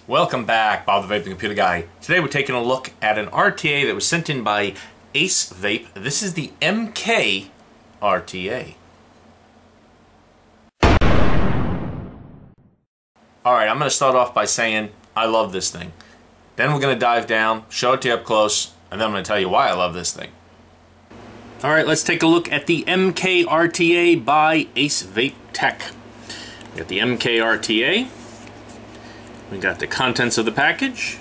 Welcome back, Bob the Vape, the Computer Guy. Today we're taking a look at an RTA that was sent in by ACEVAPE. This is the MK RTA. Alright, I'm going to start off by saying I love this thing. Then we're going to dive down, show it to you up close, and then I'm going to tell you why I love this thing. Alright, let's take a look at the MK RTA by ACEVAPE Tech. We got the MK RTA. We got the contents of the package,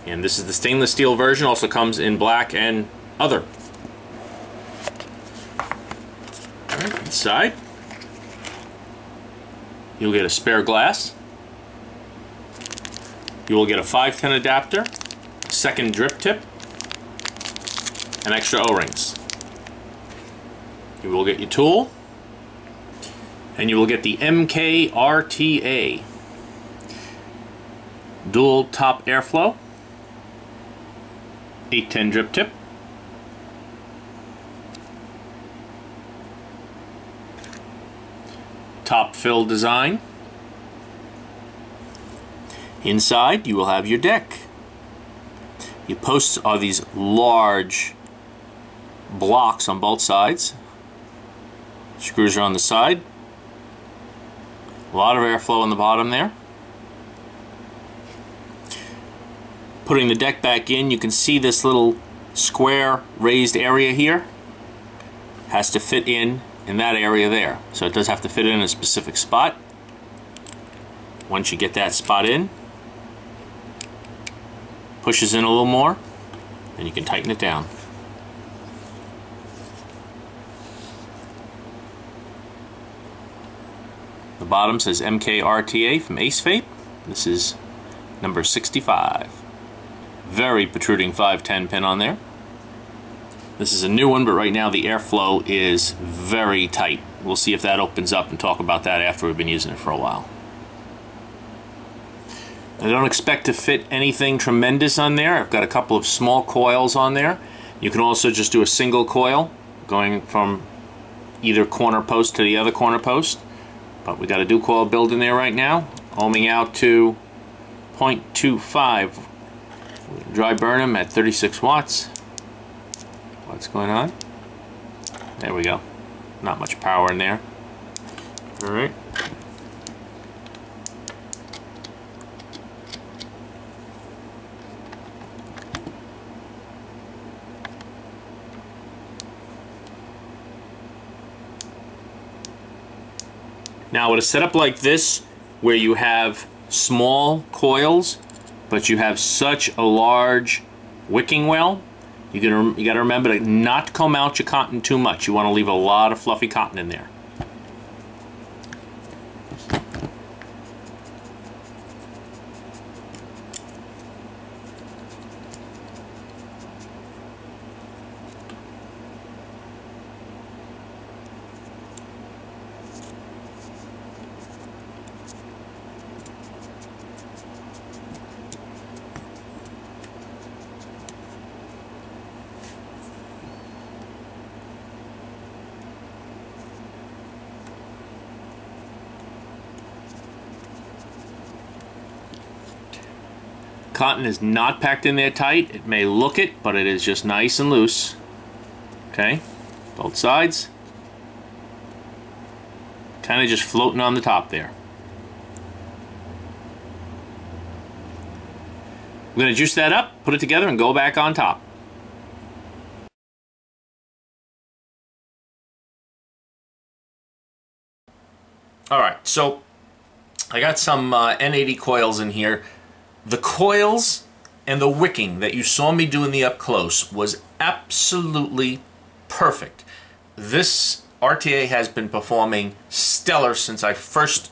and this is the stainless steel version. Also comes in black and other. Alright, inside you'll get a spare glass. You will get a 510 adapter, second drip tip, and extra O-rings. You will get your tool, and you will get the MK RTA. Dual top airflow, 810 drip tip, top fill design. Inside you will have your deck. Your posts are these large blocks on both sides. Screws are on the side. A lot of airflow on the bottom there. Putting the deck back in, you can see this little square raised area here has to fit in that area there. So it does have to fit in a specific spot. Once you get that spot in, pushes in a little more, and you can tighten it down. The bottom says MK RTA from ACEVAPE. This is number 65. Very protruding 510 pin on there. This is a new one, but right now the airflow is very tight. We'll see if that opens up and talk about that after we've been using it for a while. I don't expect to fit anything tremendous on there. I've got a couple of small coils on there. You can also just do a single coil going from either corner post to the other corner post. But we got a dual coil build in there right now, ohming out to 0.25. Dry burn them at 36 watts. What's going on? There we go. Not much power in there. Alright. Now with a setup like this, where you have small coils, but you have such a large wicking well, you got to remember to not comb out your cotton too much. You want to leave a lot of fluffy cotton in there. Cotton is not packed in there tight. It may look it, but it is just nice and loose. Okay, both sides. Kind of just floating on the top there. We're going to juice that up, put it together, and go back on top. Alright, so I got some N80 coils in here. The coils and the wicking that you saw me do in the up close was absolutely perfect. This RTA has been performing stellar since I first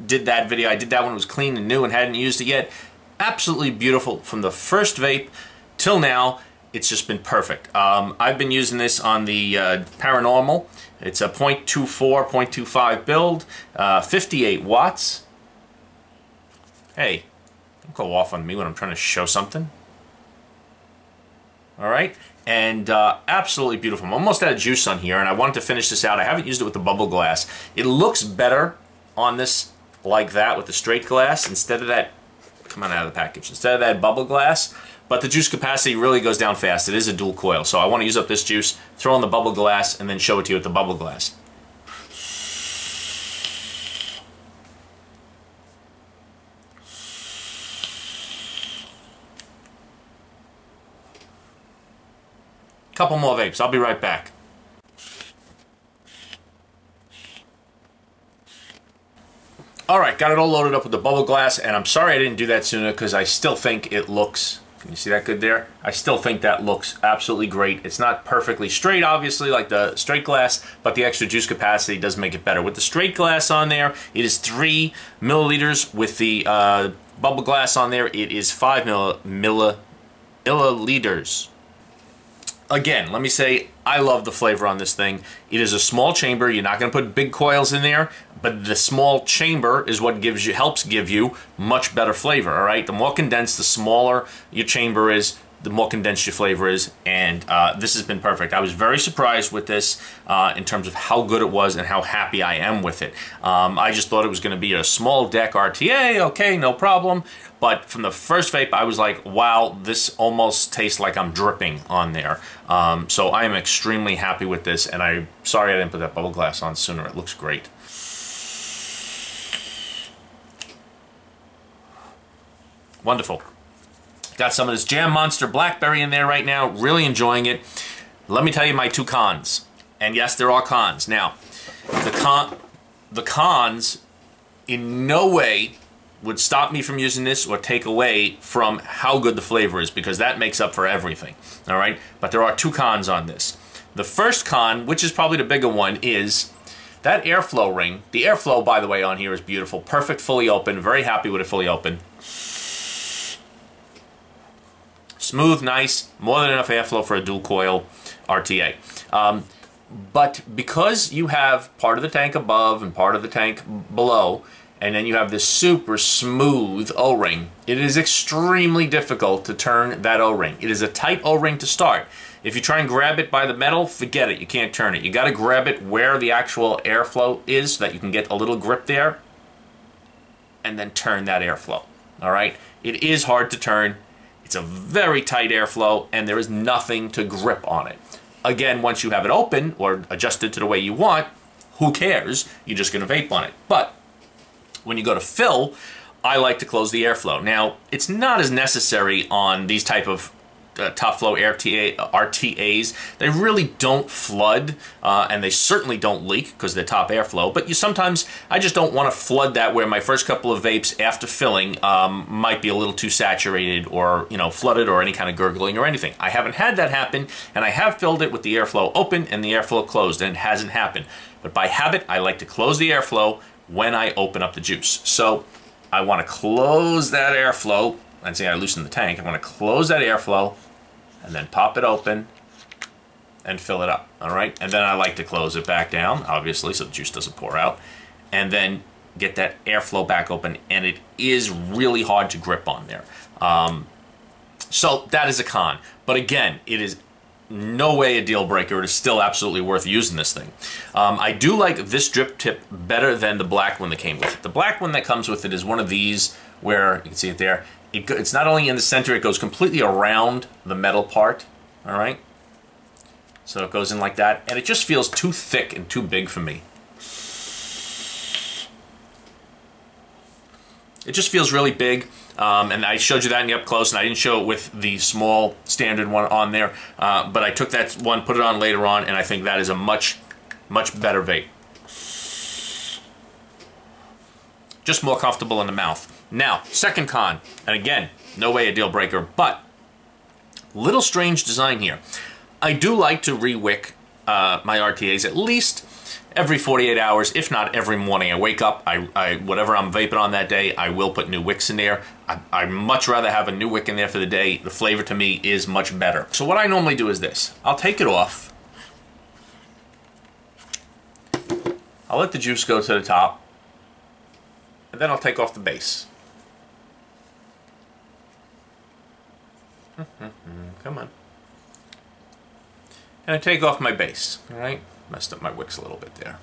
did that video. I did that when it was clean and new and hadn't used it yet. Absolutely beautiful from the first vape till now. It's just been perfect. I've been using this on the Paranormal. It's a 0.24, 0.25 build, 58 watts. Hey, don't go off on me when I'm trying to show something. All right, and absolutely beautiful. I'm almost out of juice on here, and I wanted to finish this out. I haven't used it with the bubble glass. It looks better on this like that with the straight glass instead of that, come on out of the package, instead of that bubble glass. But the juice capacity really goes down fast. It is a dual coil, so I want to use up this juice, throw in the bubble glass, and then show it to you with the bubble glass. Couple more vapes. I'll be right back. Alright, got it all loaded up with the bubble glass, and I'm sorry I didn't do that sooner because I still think it looks, can you see that good there? I still think that looks absolutely great. It's not perfectly straight, obviously, like the straight glass, but the extra juice capacity does make it better. With the straight glass on there, it is 3 milliliters. With the bubble glass on there, it is 5 milliliters. Again, let me say, I love the flavor on this thing. It is a small chamber. You're not going to put big coils in there, but the small chamber is what helps give you much better flavor, all right? The more condensed, the smaller your chamber is, the more condensed your flavor is, and this has been perfect. I was very surprised with this in terms of how good it was and how happy I am with it. I just thought it was going to be a small deck RTA, okay, no problem. But from the first vape, I was like, wow, this almost tastes like I'm dripping on there. So I am extremely happy with this, and I'm sorry I didn't put that bubble glass on sooner. It looks great. Wonderful. Got some of this Jam Monster Blackberry in there right now. Really enjoying it. Let me tell you my 2 cons. And yes, there are cons. Now, the cons in no way would stop me from using this or take away from how good the flavor is, because that makes up for everything, all right? But there are 2 cons on this. The first con, which is probably the bigger one, is that airflow ring. The airflow, by the way, on here is beautiful. Perfect, fully open. Very happy with it fully open. Smooth, nice, more than enough airflow for a dual coil RTA. But because you have part of the tank above and part of the tank below, and then you have this super smooth O-ring, it is extremely difficult to turn that O-ring. It is a tight O-ring to start. If you try and grab it by the metal, forget it, you can't turn it. You got to grab it where the actual airflow is so that you can get a little grip there, and then turn that airflow, all right? It is hard to turn. It's a very tight airflow, and there is nothing to grip on it. Again, once you have it open or adjusted to the way you want, who cares? You're just going to vape on it. But when you go to fill, I like to close the airflow. Now, it's not as necessary on these type of top flow RTAs. They really don't flood, and they certainly don't leak because they're top airflow. But sometimes I just don't want to flood that, where my first couple of vapes after filling might be a little too saturated or flooded or any kind of gurgling or anything. I haven't had that happen, and I have filled it with the airflow open and the airflow closed, and it hasn't happened. But by habit, I like to close the airflow when I open up the juice. So I want to close that airflow. Let's say I loosen the tank. I want to close that airflow and then pop it open and fill it up, all right? And then I like to close it back down, obviously, so the juice doesn't pour out, and then get that airflow back open, and it is really hard to grip on there. So that is a con. But again, it is no way a deal breaker. It is still absolutely worth using this thing. I do like this drip tip better than the black one that came with it. The black one that comes with it is one of these where, you can see it there, it's not only in the center, it goes completely around the metal part, all right? So it goes in like that, and it just feels too thick and too big for me. It just feels really big, and I showed you that in the up close, and I didn't show it with the small standard one on there, but I took that one, put it on later on, and I think that is a much, much better vape. Just more comfortable in the mouth. Now, second con, and again, no way a deal breaker, but little strange design here. I do like to re-wick my RTAs at least every 48 hours, if not every morning. I wake up, whatever I'm vaping on that day, I will put new wicks in there. I'd much rather have a new wick in there for the day. The flavor to me is much better. So what I normally do is this. I'll take it off. I'll let the juice go to the top, and then I'll take off the base. Come on. And I take off my base, all right? Messed up my wicks a little bit there.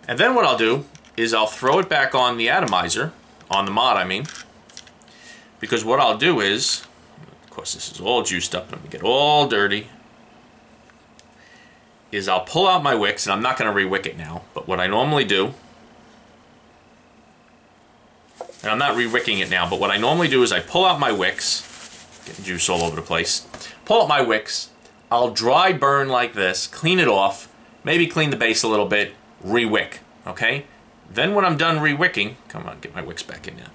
And then what I'll do is I'll throw it back on the atomizer, on the mod I mean, because what I'll do is, of course this is all juiced up and we get all dirty, is I'll pull out my wicks, and I'm not going to re-wick it now, but what I normally do, and I'm not re-wicking it now, but what I normally do is I pull out my wicks, getting juice all over the place, pull out my wicks, I'll dry burn like this, clean it off, maybe clean the base a little bit, re-wick, okay? Then when I'm done re-wicking, come on, get my wicks back in there.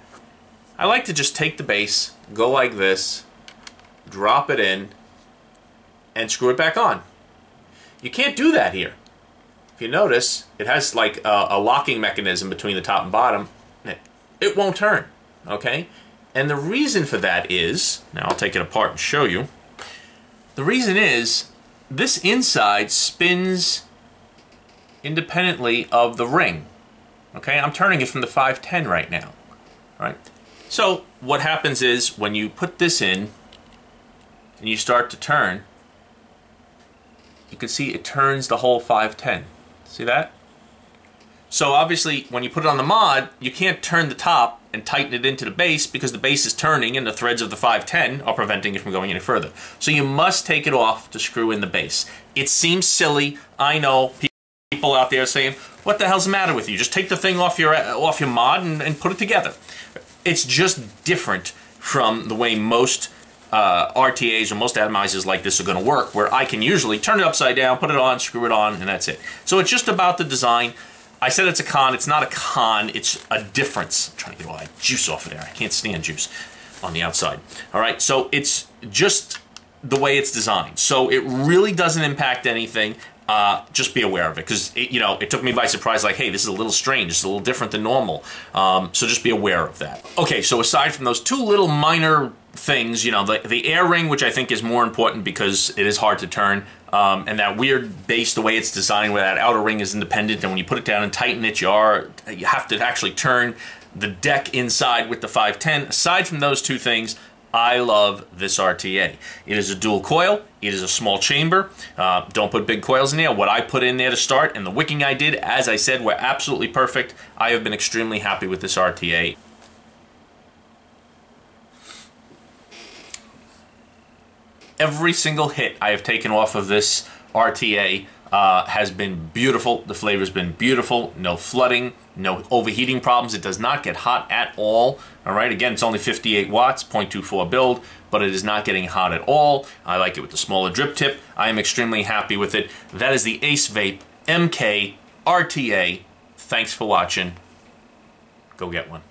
I like to just take the base, go like this, drop it in, and screw it back on. You can't do that here. If you notice, it has like a locking mechanism between the top and bottom. It won't turn, okay? And the reason for that is, now I'll take it apart and show you. The reason is, this inside spins independently of the ring. Okay, I'm turning it from the 510 right now. All right. So what happens is when you put this in and you start to turn, you can see it turns the whole 510. See that? So obviously when you put it on the mod, you can't turn the top and tighten it into the base because the base is turning and the threads of the 510 are preventing it from going any further. So you must take it off to screw in the base. It seems silly. I know people out there saying, what the hell's the matter with you? Just take the thing off your mod and put it together. It's just different from the way most RTAs or most atomizers like this are going to work, where I can usually turn it upside down, put it on, screw it on, and that's it. So it's just about the design. I said it's a con. It's not a con. It's a difference. I'm trying to get all that juice off of there. I can't stand juice on the outside. All right, so it's just the way it's designed. So it really doesn't impact anything. Just be aware of it, because it took me by surprise. Like, hey, this is a little strange. It's a little different than normal. So just be aware of that. Okay, so aside from those two little minor things, the air ring, which I think is more important because it is hard to turn, and that weird base, the way it's designed, where that outer ring is independent, and when you put it down and tighten it, you have to actually turn the deck inside with the 510. Aside from those two things, I love this RTA. It is a dual coil. It is a small chamber. Don't put big coils in there. What I put in there to start and the wicking I did, as I said, were absolutely perfect. I have been extremely happy with this RTA. Every single hit I have taken off of this RTA has been beautiful. The flavor's been beautiful. No flooding, no overheating problems. It does not get hot at all. All right, again, it's only 58 watts, 0.24 build, but it is not getting hot at all. I like it with the smaller drip tip. I am extremely happy with it. That is the ACEVAPE MK RTA. Thanks for watching. Go get one.